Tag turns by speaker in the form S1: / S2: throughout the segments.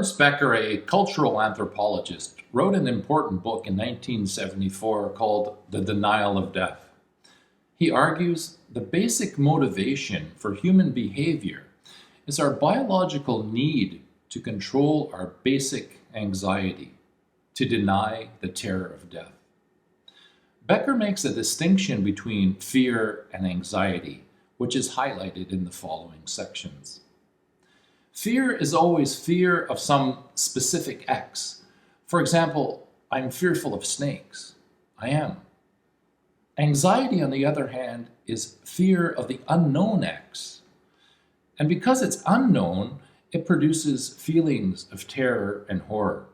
S1: Boris Becker, a cultural anthropologist, wrote an important book in 1974 called The Denial of Death. He argues the basic motivation for human behavior is our biological need to control our basic anxiety, to deny the terror of death. Becker makes a distinction between fear and anxiety, which is highlighted in the following sections. Fear is always fear of some specific X. For example, I'm fearful of snakes. I am. Anxiety, on the other hand, is fear of the unknown X. And because it's unknown, it produces feelings of terror and horror.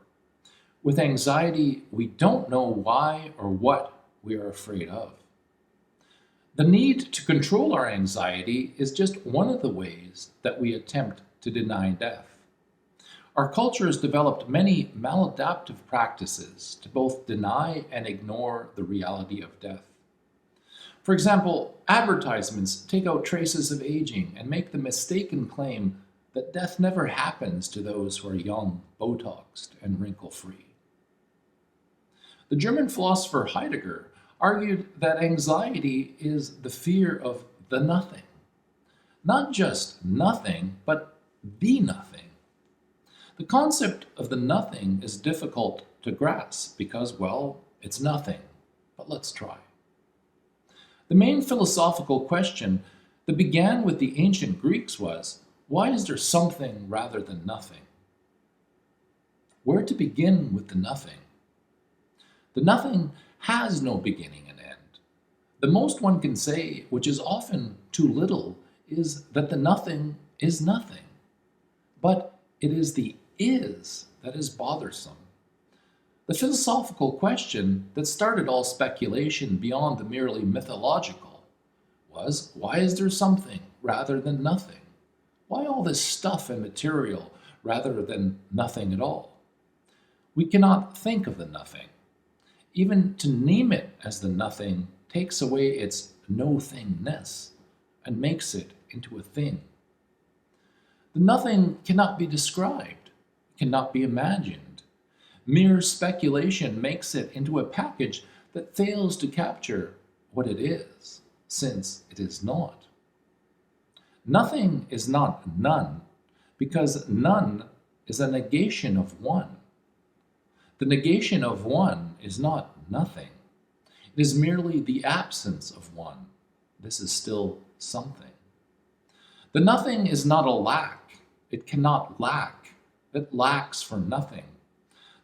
S1: With anxiety, we don't know why or what we are afraid of. The need to control our anxiety is just one of the ways that we attempt to deny death. Our culture has developed many maladaptive practices to both deny and ignore the reality of death. For example, advertisements take out traces of aging and make the mistaken claim that death never happens to those who are young, Botoxed, and wrinkle-free. The German philosopher Heidegger argued that anxiety is the fear of the nothing. Not just nothing, but the nothing. The concept of the nothing is difficult to grasp because, well, it's nothing. But let's try. The main philosophical question that began with the ancient Greeks was, why is there something rather than nothing? Where to begin with the nothing? The nothing has no beginning and end. The most one can say, which is often too little, is that the nothing is nothing. But it is the is that is bothersome. The philosophical question that started all speculation beyond the merely mythological was, why is there something rather than nothing? Why all this stuff and material rather than nothing at all? We cannot think of the nothing. Even to name it as the nothing takes away its no-thingness and makes it into a thing. The nothing cannot be described, cannot be imagined. Mere speculation makes it into a package that fails to capture what it is, since it is not. Nothing is not none, because none is a negation of one. The negation of one is not nothing. It is merely the absence of one. This is still something. The nothing is not a lack. It cannot lack. It lacks for nothing.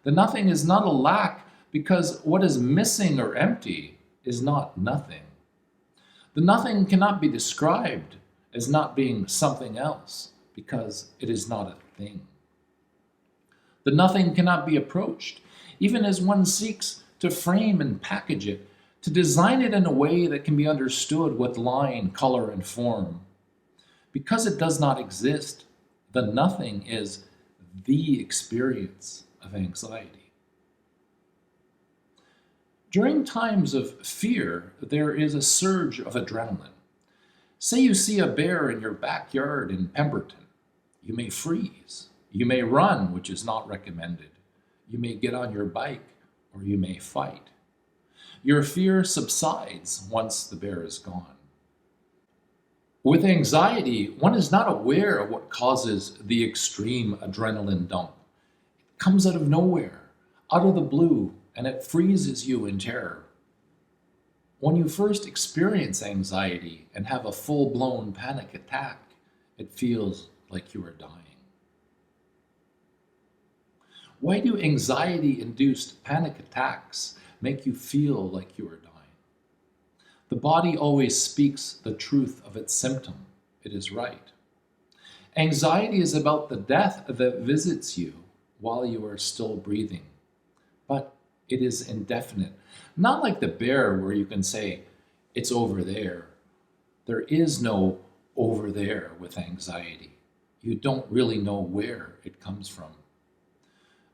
S1: The nothing is not a lack because what is missing or empty is not nothing. The nothing cannot be described as not being something else because it is not a thing. The nothing cannot be approached, even as one seeks to frame and package it, to design it in a way that can be understood with line, color, and form. Because it does not exist, the nothing is the experience of anxiety. During times of fear, there is a surge of adrenaline. Say you see a bear in your backyard in Pemberton. You may freeze. You may run, which is not recommended. You may get on your bike, or you may fight. Your fear subsides once the bear is gone. With anxiety, one is not aware of what causes the extreme adrenaline dump. It comes out of nowhere, out of the blue, and it freezes you in terror. When you first experience anxiety and have a full-blown panic attack, it feels like you are dying. Why do anxiety-induced panic attacks make you feel like you are dying? The body always speaks the truth of its symptom. It is right. Anxiety is about the death that visits you while you are still breathing. But it is indefinite. Not like the bear where you can say, it's over there. There is no over there with anxiety. You don't really know where it comes from.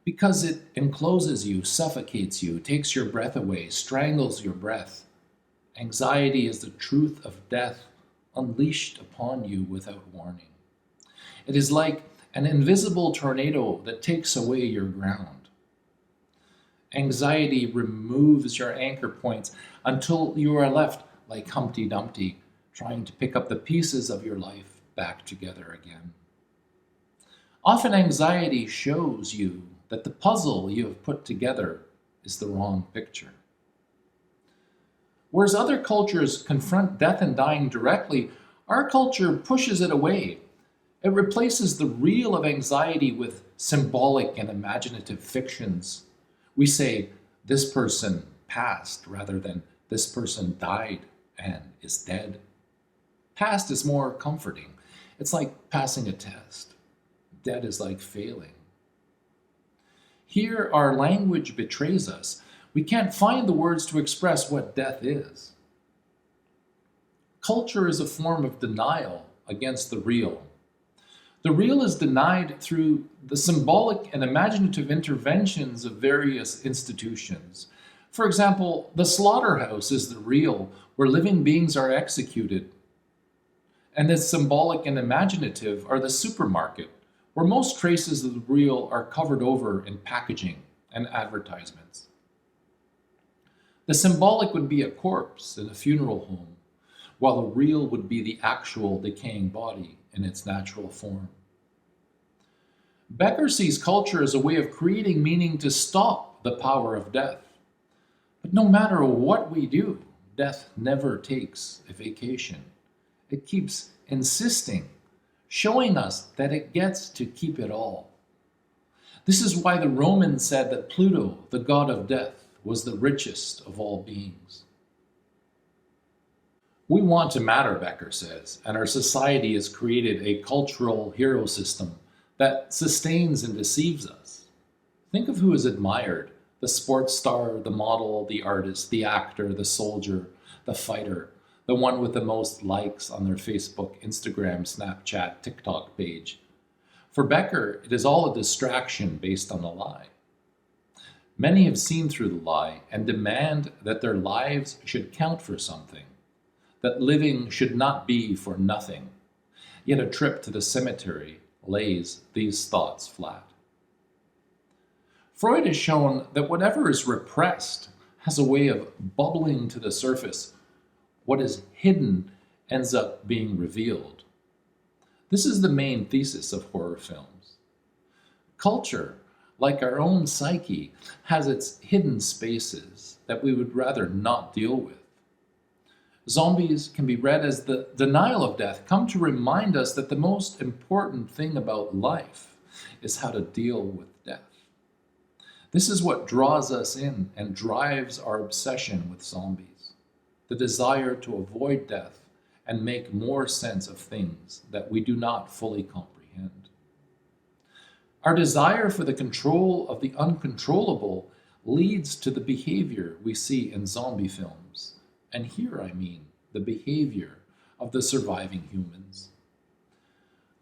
S1: Because it encloses you, suffocates you, takes your breath away, strangles your breath. Anxiety is the truth of death unleashed upon you without warning. It is like an invisible tornado that takes away your ground. Anxiety removes your anchor points until you are left like Humpty Dumpty, trying to pick up the pieces of your life back together again. Often anxiety shows you that the puzzle you have put together is the wrong picture. Whereas other cultures confront death and dying directly, our culture pushes it away. It replaces the real of anxiety with symbolic and imaginative fictions. We say, this person passed rather than this person died and is dead. Past is more comforting. It's like passing a test. Dead is like failing. Here, our language betrays us. We can't find the words to express what death is. Culture is a form of denial against the real. The real is denied through the symbolic and imaginative interventions of various institutions. For example, the slaughterhouse is the real, where living beings are executed. And the symbolic and imaginative are the supermarket, where most traces of the real are covered over in packaging and advertisements. The symbolic would be a corpse in a funeral home, while the real would be the actual decaying body in its natural form. Becker sees culture as a way of creating meaning to stop the power of death. But no matter what we do, death never takes a vacation. It keeps insisting, showing us that it gets to keep it all. This is why the Romans said that Pluto, the god of death, was the richest of all beings. We want to matter, Becker says, and our society has created a cultural hero system that sustains and deceives us. Think of who is admired: the sports star, the model, the artist, the actor, the soldier, the fighter, the one with the most likes on their Facebook, Instagram, Snapchat, TikTok page. For Becker, it is all a distraction based on a lie. Many have seen through the lie and demand that their lives should count for something, that living should not be for nothing. Yet a trip to the cemetery lays these thoughts flat. Freud has shown that whatever is repressed has a way of bubbling to the surface. What is hidden ends up being revealed. This is the main thesis of horror films. Culture, like our own psyche, has its hidden spaces that we would rather not deal with. Zombies can be read as the denial of death, come to remind us that the most important thing about life is how to deal with death. This is what draws us in and drives our obsession with zombies, the desire to avoid death and make more sense of things that we do not fully comprehend. Our desire for the control of the uncontrollable leads to the behavior we see in zombie films. And here I mean the behavior of the surviving humans.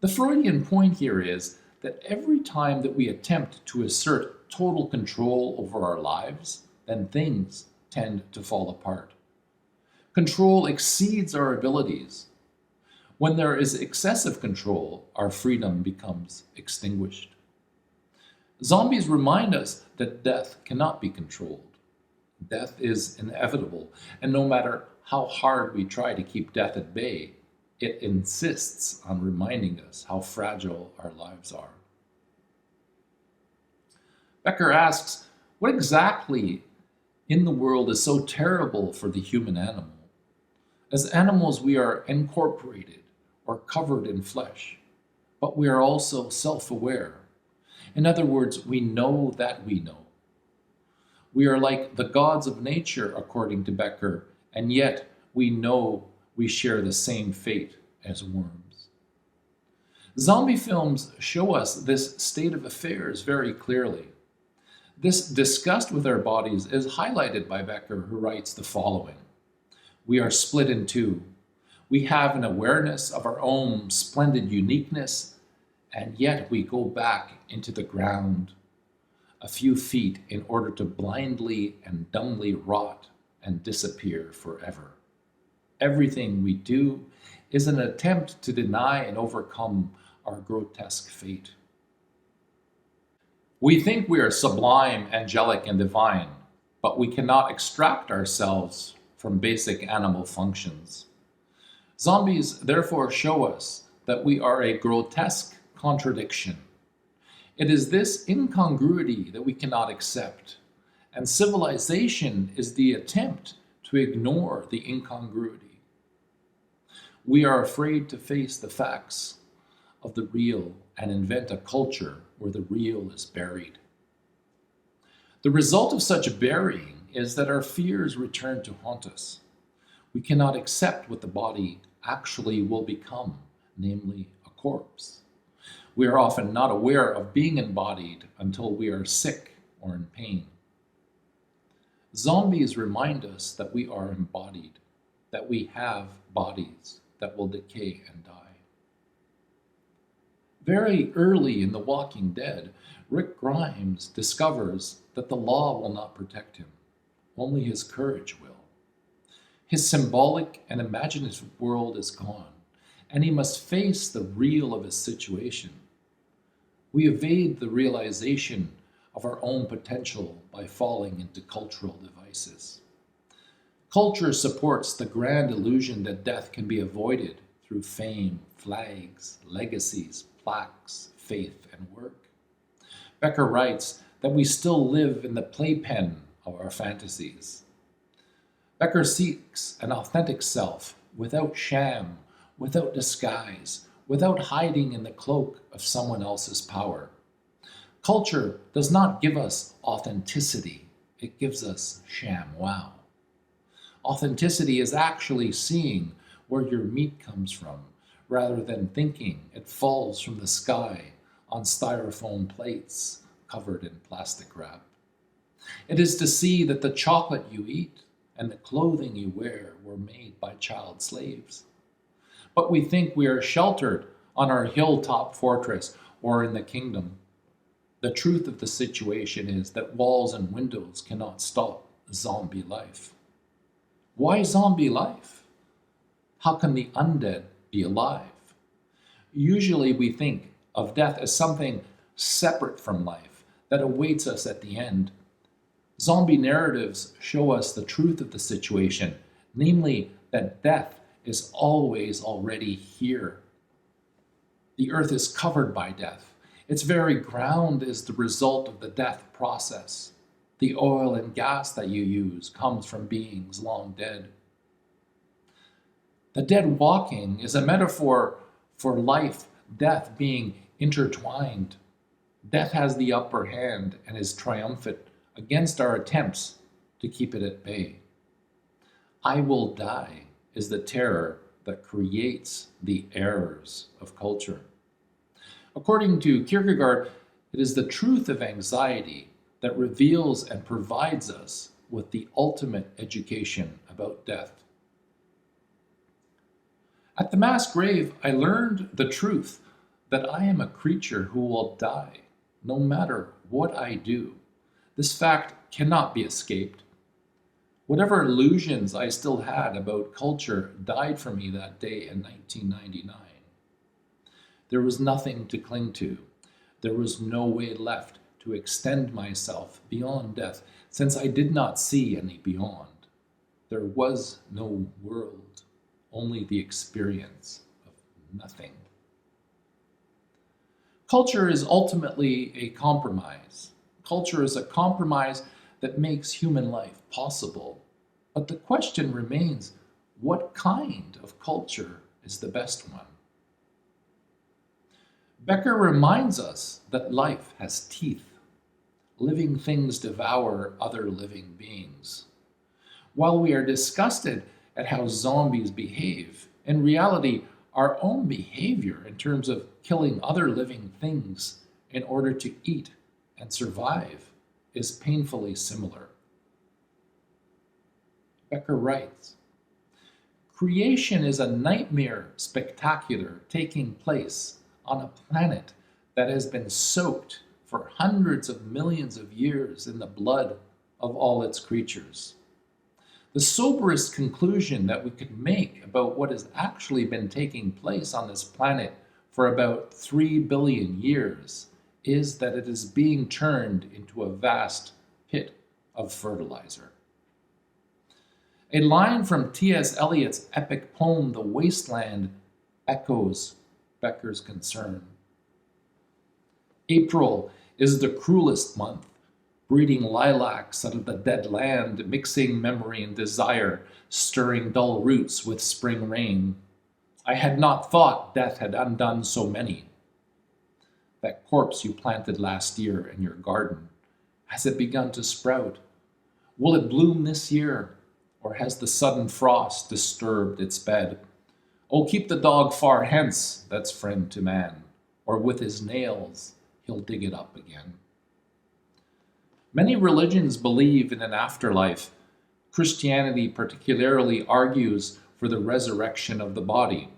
S1: The Freudian point here is that every time that we attempt to assert total control over our lives, then things tend to fall apart. Control exceeds our abilities. When there is excessive control, our freedom becomes extinguished. Zombies remind us that death cannot be controlled. Death is inevitable, and no matter how hard we try to keep death at bay, it insists on reminding us how fragile our lives are. Becker asks, what exactly in the world is so terrible for the human animal? As animals, we are incorporated or covered in flesh, but we are also self-aware. In other words, we know that we know. We are like the gods of nature, according to Becker, and yet we know we share the same fate as worms. Zombie films show us this state of affairs very clearly. This disgust with our bodies is highlighted by Becker, who writes the following: we are split in two. We have an awareness of our own splendid uniqueness, and yet we go back into the ground a few feet in order to blindly and dumbly rot and disappear forever. Everything we do is an attempt to deny and overcome our grotesque fate. We think we are sublime, angelic, and divine, but we cannot extract ourselves from basic animal functions. Zombies therefore show us that we are a grotesque contradiction. It is this incongruity that we cannot accept, and civilization is the attempt to ignore the incongruity. We are afraid to face the facts of the real and invent a culture where the real is buried. The result of such burying is that our fears return to haunt us. We cannot accept what the body actually will become, namely a corpse. We are often not aware of being embodied until we are sick or in pain. Zombies remind us that we are embodied, that we have bodies that will decay and die. Very early in The Walking Dead, Rick Grimes discovers that the law will not protect him, only his courage will. His symbolic and imaginative world is gone, and he must face the real of his situation. We evade the realization of our own potential by falling into cultural devices. Culture supports the grand illusion that death can be avoided through fame, flags, legacies, plaques, faith, and work. Becker writes that we still live in the playpen of our fantasies. Becker seeks an authentic self without sham, without disguise, without hiding in the cloak of someone else's power. Culture does not give us authenticity, it gives us sham wow. Authenticity is actually seeing where your meat comes from, rather than thinking it falls from the sky on styrofoam plates covered in plastic wrap. It is to see that the chocolate you eat and the clothing you wear were made by child slaves. But we think we are sheltered on our hilltop fortress or in the kingdom. The truth of the situation is that walls and windows cannot stop zombie life. Why zombie life? How can the undead be alive? Usually we think of death as something separate from life that awaits us at the end. Zombie narratives show us the truth of the situation, namely that death is always already here. The earth is covered by death. Its very ground is the result of the death process. The oil and gas that you use comes from beings long dead. The dead walking is a metaphor for life, death being intertwined. Death has the upper hand and is triumphant against our attempts to keep it at bay. I will die is the terror that creates the errors of culture. According to Kierkegaard, it is the truth of anxiety that reveals and provides us with the ultimate education about death. At the mass grave, I learned the truth that I am a creature who will die, no matter what I do. This fact cannot be escaped. Whatever illusions I still had about culture died for me that day in 1999. There was nothing to cling to. There was no way left to extend myself beyond death, since I did not see any beyond. There was no world, only the experience of nothing. Culture is ultimately a compromise. Culture is a compromise that makes human life possible. But the question remains, what kind of culture is the best one? Becker reminds us that life has teeth. Living things devour other living beings. While we are disgusted at how zombies behave, in reality, our own behavior in terms of killing other living things in order to eat and survive is painfully similar. Becker writes, creation is a nightmare spectacular taking place on a planet that has been soaked for hundreds of millions of years in the blood of all its creatures. The soberest conclusion that we could make about what has actually been taking place on this planet for about 3 billion years is that it is being turned into a vast pit of fertilizer. A line from T.S. Eliot's epic poem, The Wasteland, echoes Becker's concern. April is the cruelest month, breeding lilacs out of the dead land, mixing memory and desire, stirring dull roots with spring rain. I had not thought death had undone so many. That corpse you planted last year in your garden, has it begun to sprout? Will it bloom this year, or has the sudden frost disturbed its bed? Oh, keep the dog far hence, that's friend to man, or with his nails he'll dig it up again. Many religions believe in an afterlife. Christianity particularly argues for the resurrection of the body.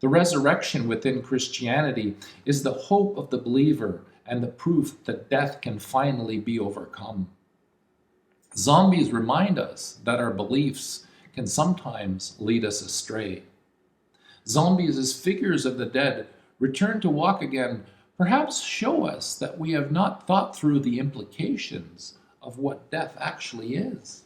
S1: The resurrection within Christianity is the hope of the believer and the proof that death can finally be overcome. Zombies remind us that our beliefs can sometimes lead us astray. Zombies, as figures of the dead, return to walk again, perhaps show us that we have not thought through the implications of what death actually is.